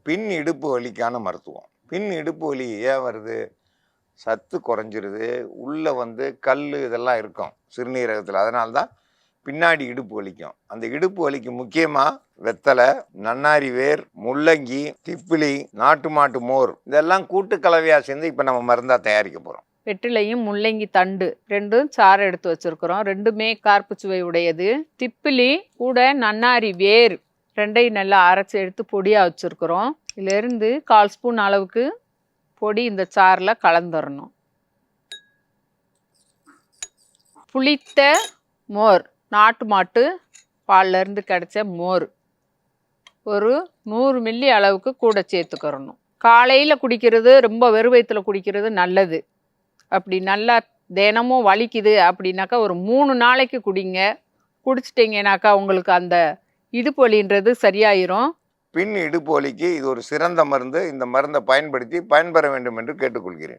பின் இடுப்பு வலிக்கான மருத்துவம். பின் இடுப்பு வலி ஏன் வருது? சத்து குறைஞ்சிருது, உள்ளே கல் இதெல்லாம் இருக்கும் சிறுநீரகத்தில். அதனால தான் பின்னாடி இடுப்பு வலிக்கும். அந்த இடுப்பு வலிக்கு முக்கியமாக வெத்தலை, நன்னாரி வேர், முள்ளங்கி, திப்பிலி, நாட்டு மாட்டு மோர் இதெல்லாம் கூட்டு கலவையாக சேர்ந்து இப்போ நம்ம மருந்தாக தயாரிக்க போகிறோம். வெற்றிலையும் முள்ளங்கி தண்டு ரெண்டும் சாறு எடுத்து வச்சுருக்குறோம். ரெண்டுமே கார்ப்பு சுவை உடையது. திப்பிலி கூட நன்னாரி வேர் ரெண்டையும் நல்லா அரைச்சி எடுத்து பொடியாக வச்சுருக்குறோம். இதிலேருந்து 1/4 ஸ்பூன் அளவுக்கு பொடி இந்த சாறில் கலந்துடணும். புளித்த மோர், நாட்டு மாட்டு பால்லேருந்து கிடைச்ச மோர் ஒரு 100 மில்லி அளவுக்கு கூட சேர்த்துக்கிறணும். காலையில் குடிக்கிறது, ரொம்ப வெறும் வயிற்றுல குடிக்கிறது நல்லது. அப்படி நல்லா தினமும் வலிக்குது அப்படின்னாக்கா ஒரு 3 நாளைக்கு குடிங்க. குடிச்சிட்டிங்கனாக்கா உங்களுக்கு அந்த இடுப்பு வலின்றது சரியாயிரும். பின் இடுப்பு வலிக்கு இது ஒரு சிறந்த மருந்து. இந்த மருந்தை பயன்படுத்தி பயன்பெற வேண்டும் என்று கேட்டுக்கொள்கிறேன்.